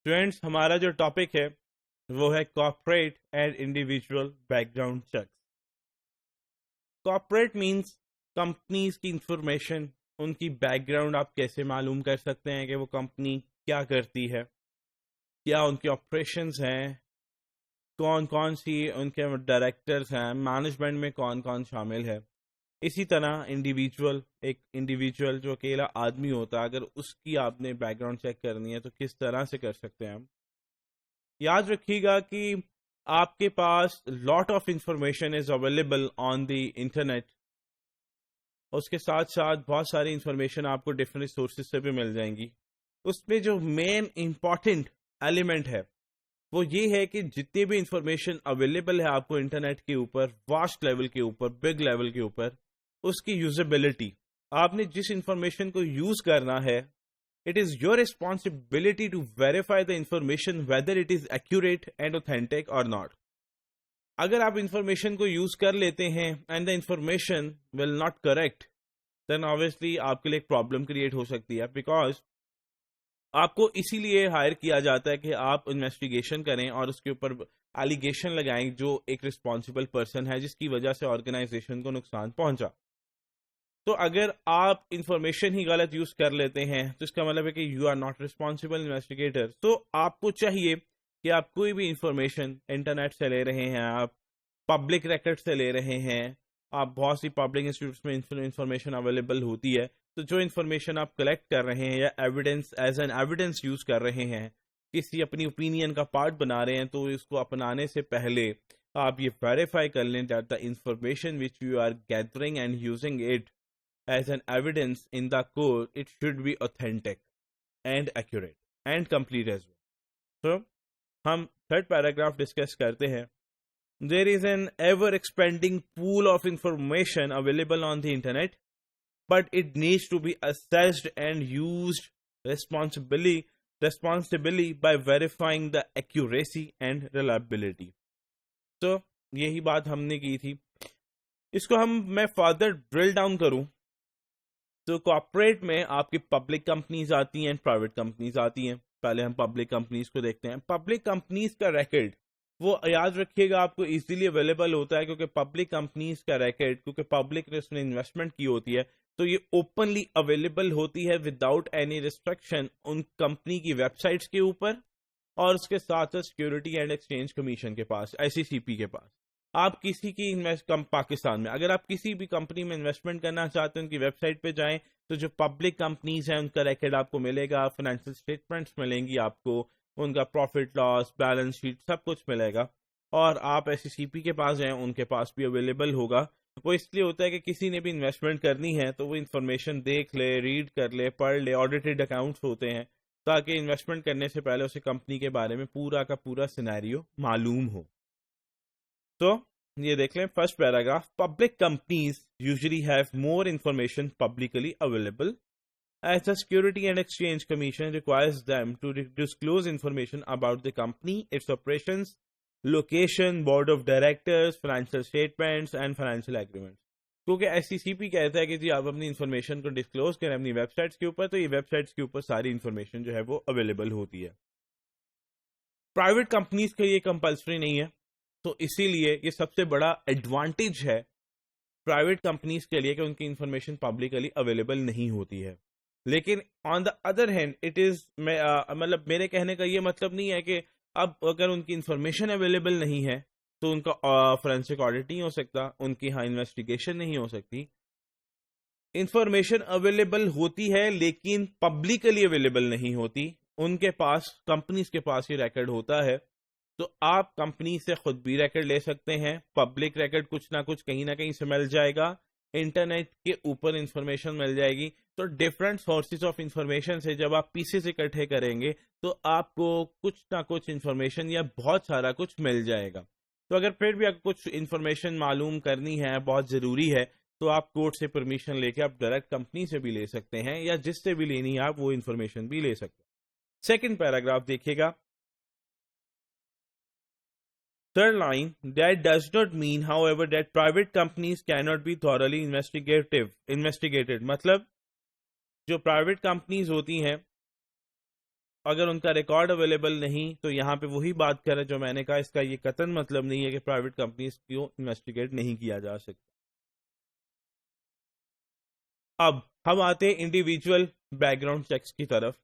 Students, ہمارا جو topic ہے وہ ہے corporate and individual background checks. Corporate means companies کی انفارمیشن، ان کی بیک گراؤنڈ آپ کیسے معلوم کر سکتے ہیں کہ وہ کمپنی کیا کرتی ہے، کیا ان کے آپریشنز ہیں، کون کون سی ان کے ڈائریکٹرز ہیں، مینجمنٹ میں کون کون شامل ہے. اسی طرح ایک انڈیویجول جو اکیلا آدمی ہوتا ہے، اگر اس کی آپ نے بیک گراؤنڈ چیک کرنی ہے تو کس طرح سے کر سکتے ہیں ہم. یاد رکھیے گا کہ آپ کے پاس lot of information is available on the internet. اس کے ساتھ ساتھ بہت ساری انفارمیشن آپ کو ڈفرینٹ سورسز سے بھی مل جائیں گی. اس میں جو مین امپورٹنٹ ایلیمنٹ ہے وہ یہ ہے کہ جتنی بھی انفارمیشن اویلیبل ہے آپ کو انٹرنیٹ کے اوپر، واسٹ لیول کے اوپر، بگ لیول کے اوپر، اس کی یوزیبلٹی. آپ نے جس انفارمیشن کو یوز کرنا ہے، it is your responsibility to verify the information whether it is accurate and authentic or not. اگر آپ انفارمیشن کو یوز کر لیتے ہیں and the information will not correct, then obviously آپ کے لیے ایک پرابلم کریٹ ہو سکتی ہے. بیکاز آپ کو اسی لیے ہائر کیا جاتا ہے کہ آپ انویسٹیگیشن کریں اور اس کے اوپر ایلیگیشن لگائیں جو ایک رسپانسبل پرسن ہے جس کی وجہ سے آرگنائزیشن کو نقصان پہنچا. تو اگر آپ انفارمیشن ہی غلط یوز کر لیتے ہیں تو اس کا مطلب ہے کہ you are not responsible investigator. تو آپ کو چاہیے کہ آپ کوئی بھی انفارمیشن انٹرنیٹ سے لے رہے ہیں، آپ پبلک ریکارڈ سے لے رہے ہیں، آپ بہت سی پبلک انسٹیٹیوٹس میں انفارمیشن اویلیبل ہوتی ہے، تو جو انفارمیشن آپ کلیکٹ کر رہے ہیں یا evidence as an evidence use کر رہے ہیں، کسی اپنی اوپینین کا پارٹ بنا رہے ہیں، تو اس کو اپنانے سے پہلے آپ یہ ویریفائی کر لیں that the information which you are gathering and using it as an evidence in the court, it should be authentic and accurate and complete as well. So, ہم third paragraph discuss کرتے ہیں. There is an ever-expanding pool of information available on the internet, but it needs to be assessed and used responsibly by verifying the accuracy and reliability. So, یہی بات ہم نے کی تھی. اس کو میں فردر ڈرل ڈاؤن کروں تو کارپوریٹ میں آپ کی پبلک کمپنیز آتی ہیں، پرائیویٹ کمپنیز آتی ہیں. پہلے ہم پبلک کمپنیز کو دیکھتے ہیں. پبلک کمپنیز کا ریکارڈ وہ یاد رکھیے گا آپ کو ایزیلی اویلیبل ہوتا ہے، کیونکہ پبلک کمپنیز کا ریکارڈ، کیونکہ پبلک نے اس میں انویسٹمنٹ کی ہوتی ہے، تو یہ اوپنلی اویلیبل ہوتی ہے وداؤٹ اینی ریسٹرکشن ان کمپنی کی ویب سائٹس کے اوپر، اور اس کے ساتھ سیکیورٹی اینڈ ایکسچینج کمیشن کے پاس، SECP کے پاس. آپ کسی کی پاکستان میں اگر آپ کسی بھی کمپنی میں انویسٹمنٹ کرنا چاہتے ہیں، ان کی ویب سائٹ پہ جائیں تو جو پبلک کمپنیز ہیں ان کا ریکارڈ آپ کو ملے گا، فائنینشیل اسٹیٹمنٹس ملیں گی آپ کو، ان کا پروفٹ لاس، بیلنس شیٹ، سب کچھ ملے گا. اور آپ SECP کے پاس جائیں، ان کے پاس بھی اویلیبل ہوگا. وہ اس لیے ہوتا ہے کہ کسی نے بھی انویسٹمنٹ کرنی ہے تو وہ انفارمیشن دیکھ لے، ریڈ کر لے، پڑھ لے. آڈیٹڈ اکاؤنٹس ہوتے ہیں تاکہ انویسٹمنٹ کرنے سے پہلے اسے کمپنی کے بارے میں پورا کا پورا سینیریو معلوم ہو. تو یہ دیکھ لیں first paragraph. Public companies usually have more information publicly available as the security and exchange commission requires them to disclose information about the company, its operations, location, board of directors, financial statements and financial agreements. کیونکہ SECP کہتا ہے کہ جی آپ اپنی information کو disclose کریں اپنی web sites کے اوپر، تو یہ ویب سائٹس کے اوپر ساری انفارمیشن جو ہے وہ اویلیبل ہوتی ہے. پرائیویٹ کمپنیز کے لیے کمپلسری نہیں ہے، تو اسی لیے یہ سب سے بڑا ایڈوانٹیج ہے پرائیویٹ کمپنیز کے لیے کہ ان کی انفارمیشن پبلکلی اویلیبل نہیں ہوتی ہے. لیکن on the other hand it is مطلب میرے کہنے کا یہ مطلب نہیں ہے کہ اب اگر ان کی انفارمیشن اویلیبل نہیں ہے تو ان کا فورینسک آڈٹ نہیں ہو سکتا، ان کی انویسٹیگیشن نہیں ہو سکتی. انفارمیشن اویلیبل ہوتی ہے لیکن پبلکلی اویلیبل نہیں ہوتی. ان کے پاس، کمپنیز کے پاس یہ ریکارڈ ہوتا ہے، تو آپ کمپنی سے خود بھی ریکارڈ لے سکتے ہیں. پبلک ریکارڈ کچھ نہ کچھ کہیں نہ کہیں سے مل جائے گا، انٹرنیٹ کے اوپر انفارمیشن مل جائے گی. تو ڈفرینٹ سورسز آف انفارمیشن سے جب آپ پیسز اکٹھے کریں گے تو آپ کو کچھ نہ کچھ انفارمیشن یا بہت سارا کچھ مل جائے گا. تو اگر پھر بھی آپ کچھ انفارمیشن معلوم کرنی ہے، بہت ضروری ہے، تو آپ کورٹ سے پرمیشن لے کے آپ ڈائریکٹ کمپنی سے بھی لے سکتے ہیں، یا جس سے بھی لینی ہے آپ وہ انفارمیشن بھی لے سکتے ہیں. سیکنڈ پیراگراف دیکھیے گا. Third line, that does not mean, however, that private companies cannot be thoroughly investigated. مطلب جو پرائیویٹ کمپنیز ہوتی ہیں اگر ان کا ریکارڈ اویلیبل نہیں تو یہاں پہ وہی بات کرے جو میں نے کہا، اس کا یہ قطعاً مطلب نہیں ہے کہ پرائیویٹ کمپنیز کو انویسٹیگیٹ نہیں کیا جا سکتا. اب ہم آتے ہیں انڈیویجول بیک گراؤنڈ چیکس کی طرف.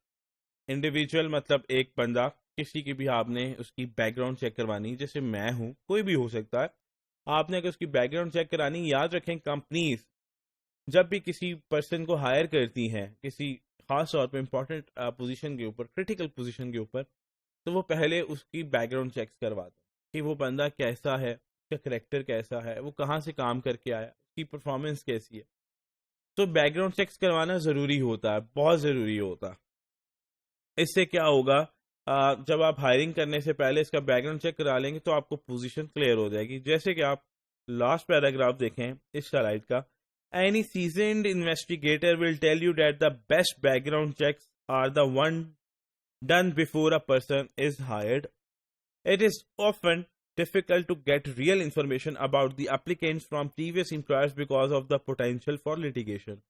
انڈیویجول مطلب ایک بندہ، کسی کی بھی آپ نے اس کی بیک گراؤنڈ چیک کروانی، جیسے میں ہوں، کوئی بھی ہو سکتا ہے. آپ نے اگر اس کی بیک گراؤنڈ چیک کرانی، یاد رکھیں کمپنیز جب بھی کسی پرسن کو ہائر کرتی ہیں کسی خاص طور پہ امپورٹنٹ پوزیشن کے اوپر، کریٹیکل پوزیشن کے اوپر، تو وہ پہلے اس کی بیک گراؤنڈ چیکس کرواتے ہیں کہ وہ بندہ کیسا ہے، اس کا کریکٹر کیسا ہے، وہ کہاں سے کام کر کے آیا، اس کی پرفارمنس کیسی ہے. تو بیک گراؤنڈ چیکس کروانا ضروری ہوتا ہے، بہت ضروری ہوتا ہے. اس سے کیا ہوگا، جب آپ ہائرنگ کرنے سے پہلے اس کا بیک گراؤنڈ چیک کرا لیں گے تو آپ کو پوزیشن کلیئر ہو جائے گی. جیسے کہ آپ لاسٹ پیراگراف دیکھیں اس سلائڈ کا. Any seasoned investigator will tell you that the best background checks are the one done before a person is hired. It is often difficult to get real information about the applicants from previous employers because of the potential for litigation.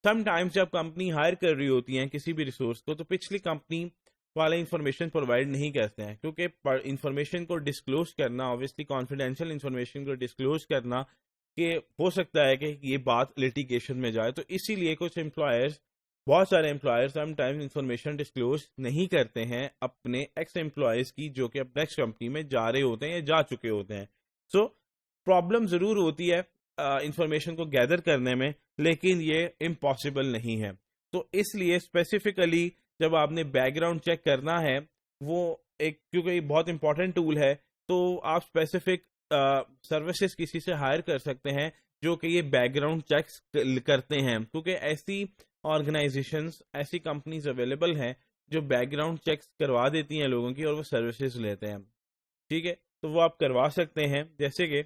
Sometimes جب company higher کر رہی ہوتی ہیں کسی بھی resource کو، تو پچھلی کمپنی والے انفارمیشن پرووائڈ نہیں کرتے ہیں، کیونکہ انفارمیشن کو ڈسکلوز کرنا، اوبیسلی کانفیڈینشیل انفارمیشن کو ڈسکلوز کرنا، کہ ہو سکتا ہے کہ یہ بات لیٹیگیشن میں جائے. تو اسی لیے کچھ امپلائرز، بہت سارے employers some times information disclose نہیں کرتے ہیں اپنے ایکس امپلائیز کی، جو کہ اب نیکسٹ کمپنی میں جا رہے ہوتے ہیں یا جا چکے ہوتے ہیں. سو پرابلم ضرور ہوتی ہے انفارمیشن کو گیدر کرنے میں، لیکن یہ امپاسبل نہیں ہے. تو اس لیے اسپیسیفکلی جب آپ نے بیک گراؤنڈ چیک کرنا ہے، وہ ایک، کیونکہ یہ بہت امپورٹنٹ ٹول ہے، تو آپ اسپیسیفک سروسز کسی سے ہائر کر سکتے ہیں جو کہ یہ بیک گراؤنڈ چیکس کرتے ہیں، کیونکہ ایسی آرگنائزیشنز، ایسی کمپنیز اویلیبل ہیں جو بیک گراؤنڈ چیکس کروا دیتی ہیں لوگوں کی اور وہ سروسز لیتے ہیں. ٹھیک ہے، تو وہ آپ کروا سکتے ہیں. جیسے کہ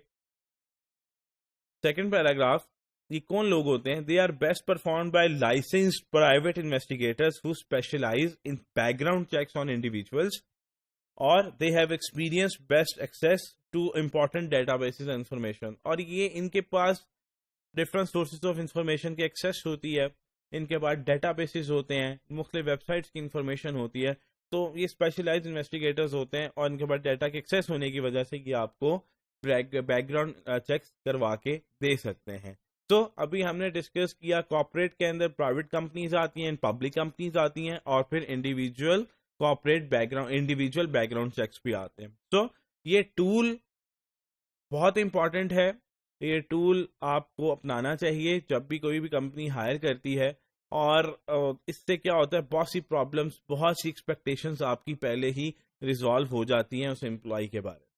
سیکنڈ پیراگراف، یہ کون لوگ ہوتے ہیں؟ They are best performed by licensed private investigators who specialize in background checks on individuals, اور they have experienced best access to important databases and information. اور یہ ان کے پاس different sources of information کی ایکسیس ہوتی ہے، ان کے پاس data bases ہوتے ہیں، مختلف ویب سائٹس کی انفارمیشن ہوتی ہے. تو یہ اسپیشلائز انویسٹیگیٹرز ہوتے ہیں اور ان کے پاس ڈیٹا کی ایکسیس ہونے کی وجہ سے یہ آپ کو بیک گراؤنڈ چیکس کروا کے دے سکتے ہیں. تو ابھی ہم نے ڈسکس کیا کارپوریٹ کے اندر پرائیویٹ کمپنیز آتی ہیں، پبلک کمپنیز آتی ہیں، اور پھر individual corporate background, individual background checks بھی آتے ہیں. تو یہ ٹول بہت امپورٹنٹ ہے. یہ ٹول آپ کو اپنانا چاہیے جب بھی کوئی بھی کمپنی ہائر کرتی ہے. اور اس سے کیا ہوتا ہے، بہت سی پرابلمس، بہت سی ایکسپیکٹیشنز آپ کی پہلے ہی ریزالو ہو جاتی ہیں اس امپلائی کے بارے میں.